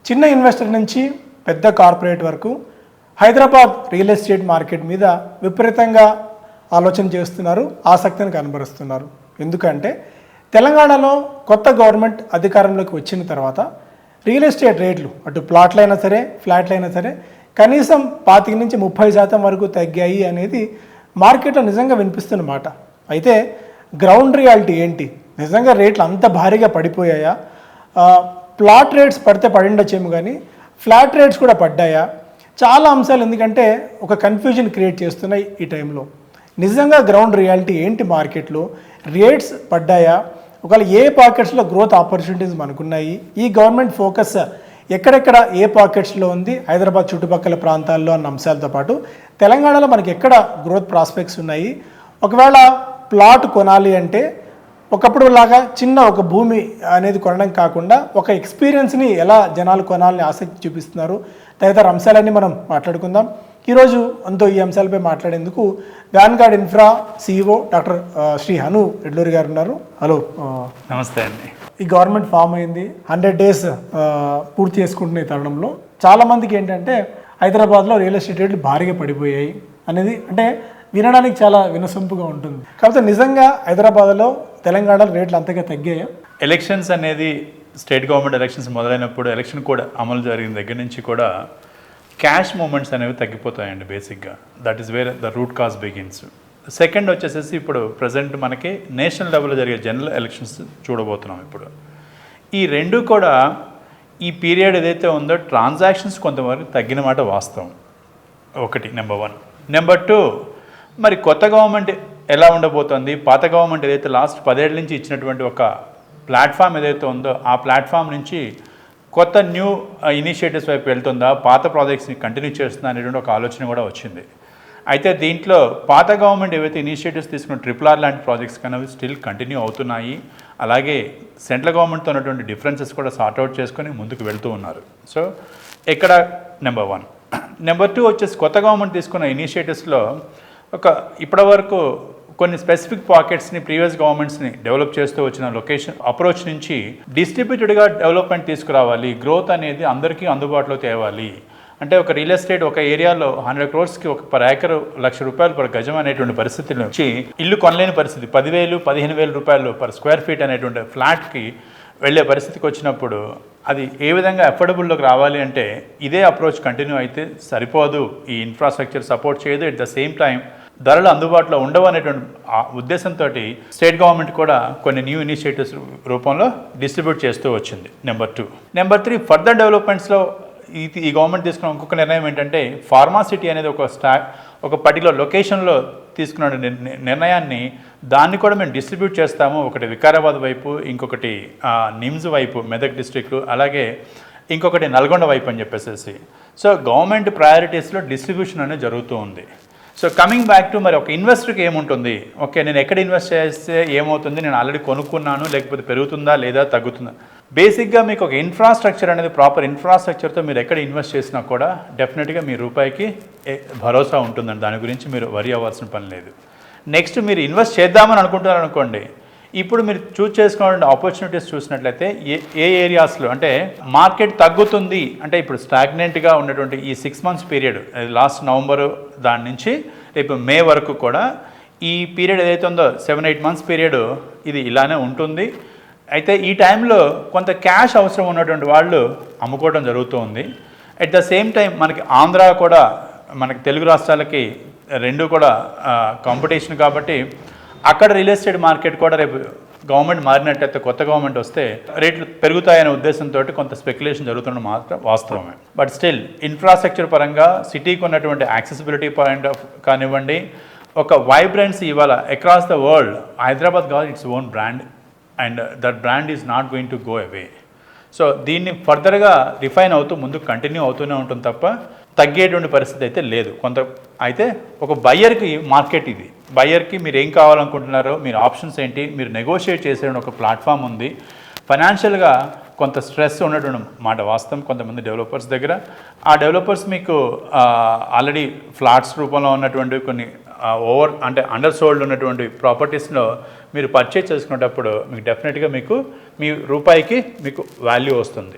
చిన్న ఇన్వెస్టర్ నుంచి పెద్ద కార్పొరేట్ వరకు హైదరాబాద్ రియల్ ఎస్టేట్ మార్కెట్ మీద విపరీతంగా ఆలోచన చేస్తున్నారు, ఆసక్తిని కనబరుస్తున్నారు. ఎందుకంటే తెలంగాణలో కొత్త గవర్నమెంట్ అధికారంలోకి వచ్చిన తర్వాత రియల్ ఎస్టేట్ రేట్లు అటు ప్లాట్లైనా సరే ఫ్లాట్లైనా సరే కనీసం 25 నుంచి 30% వరకు తగ్గాయి అనేది మార్కెట్లో నిజంగా వినిపిస్తున్న మాట. అయితే గ్రౌండ్ రియాలిటీ ఏంటి? నిజంగా రేట్లు అంత భారీగా పడిపోయాయా? ప్లాట్ రేట్స్ పడితే పడిండొచ్చేమో కానీ ఫ్లాట్ రేట్స్ కూడా పడ్డాయా? చాలా అంశాలు ఎందుకంటే ఒక కన్ఫ్యూజన్ క్రియేట్ చేస్తున్నాయి ఈ టైంలో. నిజంగా గ్రౌండ్ రియాలిటీ ఏంటి? మార్కెట్లో రేట్స్ పడ్డాయా? ఒకవేళ ఏ పాకెట్స్లో గ్రోత్ ఆపర్చునిటీస్ మనకున్నాయి? ఈ గవర్నమెంట్ ఫోకస్ ఎక్కడెక్కడ ఏ పాకెట్స్లో ఉంది, హైదరాబాద్ చుట్టుపక్కల ప్రాంతాల్లో అన్న అంశాలతో పాటు తెలంగాణలో మనకి ఎక్కడ గ్రోత్ ప్రాస్పెక్ట్స్ ఉన్నాయి, ఒకవేళ ప్లాట్ కొనాలి అంటే ఒకప్పుడు లాగా చిన్న ఒక భూమి అనేది కొనడం కాకుండా ఒక ఎక్స్పీరియన్స్ని ఎలా జనాలు కొనాలని ఆసక్తి చూపిస్తున్నారు, తదితర అంశాలన్నీ మనం మాట్లాడుకుందాం. ఈరోజు అంతో ఈ అంశాలపై మాట్లాడేందుకు Vanguard Infra CEO doctor Shri Hanu Yedluri గారు ఉన్నారు. హలో, నమస్తే అండి. ఈ గవర్నమెంట్ ఫామ్ అయింది, 100 days పూర్తి చేసుకుంటున్న ఈ తరుణంలో చాలామందికి ఏంటంటే హైదరాబాద్లో రియల్ ఎస్టేట్ రేట్లు భారీగా పడిపోయాయి అనేది అంటే వినడానికి చాలా వినసొంపుగా ఉంటుంది. కాకపోతే నిజంగా హైదరాబాద్లో తెలంగాణలో రేట్లు అంతగా తగ్గాయా? ఎలక్షన్స్ అనేది స్టేట్ గవర్నమెంట్ ఎలక్షన్స్ మొదలైనప్పుడు ఎలక్షన్ కూడా అమలు జరిగిన దగ్గర నుంచి కూడా క్యాష్ మూమెంట్స్ అనేవి తగ్గిపోతాయండి. బేసిక్గా that is where the root cause begins. Second వచ్చేసేసి ఇప్పుడు ప్రజెంట్ మనకి నేషనల్ లెవెల్లో జరిగే జనరల్ ఎలక్షన్స్ చూడబోతున్నాం. ఇప్పుడు ఈ రెండు కూడా ఈ పీరియడ్ ఏదైతే ఉందో ట్రాన్సాక్షన్స్ కొంతవరకు తగ్గిన మాట వాస్తవం. ఒకటి నెంబర్ 1. నెంబర్ 2, మరి కొత్త గవర్నమెంట్ ఎలా ఉండబోతోంది? పాత గవర్నమెంట్ ఏదైతే లాస్ట్ 10 ఏళ్ళ నుంచి ఇచ్చినటువంటి ఒక ప్లాట్ఫామ్ ఏదైతే ఉందో ఆ ప్లాట్ఫామ్ నుంచి కొత్త న్యూ ఇనిషియేటివ్స్ వైపు వెళ్తుందా, పాత ప్రాజెక్ట్స్ని కంటిన్యూ చేస్తుందా అనేటువంటి ఒక ఆలోచన కూడా వచ్చింది. అయితే దీంట్లో పాత గవర్నమెంట్ ఏవైతే ఇనిషియేటివ్స్ తీసుకున్న RRR లాంటి ప్రాజెక్ట్స్ కనేవి స్టిల్ కంటిన్యూ అవుతున్నాయి. అలాగే సెంట్రల్ గవర్నమెంట్తో ఉన్నటువంటి డిఫరెన్సెస్ కూడా సార్ట్అవుట్ చేసుకొని ముందుకు వెళ్తూ ఉన్నారు. సో ఇక్కడ నెంబర్ 1. నెంబర్ 2 వచ్చేసి కొత్త గవర్నమెంట్ తీసుకున్న ఇనిషియేటివ్స్లో ఒక ఇప్పటివరకు కొన్ని స్పెసిఫిక్ పాకెట్స్ని ప్రీవియస్ గవర్నమెంట్స్ని డెవలప్ చేస్తూ వచ్చిన లొకేషన్ అప్రోచ్ నుంచి డిస్ట్రిబ్యూటెడ్గా డెవలప్మెంట్ తీసుకురావాలి, గ్రోత్ అనేది అందరికీ అందుబాటులో తేవాలి. అంటే ఒక రియల్ ఎస్టేట్ ఒక ఏరియాలో 100 crores ఒక పర్ ఏకర్ ₹1,00,000 పర్ గజం అనేటువంటి పరిస్థితి నుంచి ఇల్లు కొనలేని పరిస్థితి 10,000, ₹15,000 పర్ స్క్వేర్ ఫీట్ అనేటువంటి ఫ్లాట్కి వెళ్ళే పరిస్థితికి వచ్చినప్పుడు అది ఏ విధంగా అఫోర్డబుల్లోకి రావాలి అంటే ఇదే అప్రోచ్ కంటిన్యూ అయితే సరిపోదు. ఈ ఇన్ఫ్రాస్ట్రక్చర్ సపోర్ట్ చేయదు, ఎట్ ద సేమ్ టైం ధరలు అందుబాటులో ఉండవు అనేటువంటి ఉద్దేశంతో స్టేట్ గవర్నమెంట్ కూడా కొన్ని న్యూ ఇనిషియేటివ్స్ రూపంలో డిస్ట్రిబ్యూట్ చేస్తూ వచ్చింది. నెంబర్ 2. నెంబర్ 3, ఫర్దర్ డెవలప్మెంట్స్లో ఈ గవర్నమెంట్ తీసుకున్న ఇంకొక నిర్ణయం ఏంటంటే ఫార్మాసిటీ అనేది ఒక పర్టికులర్ లొకేషన్లో తీసుకున్న నిర్ణయాన్ని దాన్ని కూడా మేము డిస్ట్రిబ్యూట్ చేస్తాము. ఒకటి వికారాబాద్ వైపు, ఇంకొకటి నిమ్స్ వైపు మెదక్ డిస్ట్రిక్ట్, అలాగే ఇంకొకటి నల్గొండ వైపు అని చెప్పేసి. సో గవర్నమెంట్ ప్రయారిటీస్లో డిస్ట్రిబ్యూషన్ అనేది జరుగుతూ ఉంది. సో కమింగ్ బ్యాక్ టు మరి ఒక ఇన్వెస్టర్కి ఏముంటుంది? ఓకే, నేను ఎక్కడ ఇన్వెస్ట్ చేస్తే ఏమవుతుంది? నేను ఆల్రెడీ కొనుక్కున్నాను, లేకపోతే పెరుగుతుందా లేదా తగ్గుతుందా? బేసిక్గా మీకు ఒక ఇన్ఫ్రాస్ట్రక్చర్ అనేది ప్రాపర్ ఇన్ఫ్రాస్ట్రక్చర్తో మీరు ఎక్కడ ఇన్వెస్ట్ చేసినా కూడా డెఫినెట్గా మీ రూపాయికి భరోసా ఉంటుందండి. దాని గురించి మీరు వరి అవ్వాల్సిన పని లేదు. నెక్స్ట్, మీరు ఇన్వెస్ట్ చేద్దామని అనుకుంటున్నారు అనుకోండి, ఇప్పుడు మీరు చూస్ చేసుకున్న ఆపర్చునిటీస్ చూసినట్లయితే ఏ ఏరియాస్లో అంటే మార్కెట్ తగ్గుతుంది అంటే ఇప్పుడు స్టాగ్నెంట్గా ఉన్నటువంటి ఈ 6 months పీరియడ్, లాస్ట్ నవంబరు దాని నుంచి రేపు మే వరకు కూడా ఈ పీరియడ్ ఏదైతే ఉందో 7-8 months పీరియడ్ ఇది ఇలానే ఉంటుంది. అయితే ఈ టైంలో కొంత క్యాష్ అవసరం ఉన్నటువంటి వాళ్ళు అమ్ముకోవడం జరుగుతూ ఉంది. అట్ ద సేమ్ టైం మనకి ఆంధ్ర కూడా మనకి తెలుగు రాష్ట్రాలకి రెండు కూడా కాంపిటీషన్ కాబట్టి అక్కడ రియల్ ఎస్టేట్ మార్కెట్ కూడా రేపు గవర్నమెంట్ మారినట్టయితే కొత్త గవర్నమెంట్ వస్తే రేట్లు పెరుగుతాయనే ఉద్దేశంతో కొంత స్పెక్యులేషన్ జరుగుతున్న మాత్రం వాస్తవమే. బట్ స్టిల్ ఇన్ఫ్రాస్ట్రక్చర్ పరంగా సిటీకి ఉన్నటువంటి యాక్సెసిబిలిటీ పాయింట్ ఆఫ్ కానివ్వండి, ఒక వైబ్రెన్సీ ఇవాళ అక్రాస్ ద వరల్డ్ హైదరాబాద్ కాదు its own brand and that brand is not going to go away. So దీన్ని ఫర్దర్గా రిఫైన్ అవుతూ ముందుకు కంటిన్యూ అవుతూనే ఉంటుంది తప్ప తగ్గేటువంటి పరిస్థితి అయితే లేదు. అయితే ఒక బయ్యర్కి మార్కెట్ ఇది. బయ్యర్కి మీరు ఏం కావాలనుకుంటున్నారో, మీరు ఆప్షన్స్ ఏంటి, మీరు నెగోషియేట్ చేసే ఒక ప్లాట్ఫామ్ ఉంది. ఫైనాన్షియల్గా కొంత స్ట్రెస్ ఉన్నటువంటి మాట వాస్తవం కొంతమంది డెవలపర్స్ దగ్గర. ఆ డెవలపర్స్ మీకు ఆల్రెడీ ఫ్లాట్స్ రూపంలో ఉన్నటువంటి కొన్ని అండర్ సోల్డ్ ఉన్నటువంటి ప్రాపర్టీస్లో మీరు పర్చేజ్ చేసుకునేటప్పుడు మీకు డెఫినెట్గా మీ రూపాయికి మీకు వాల్యూ వస్తుంది.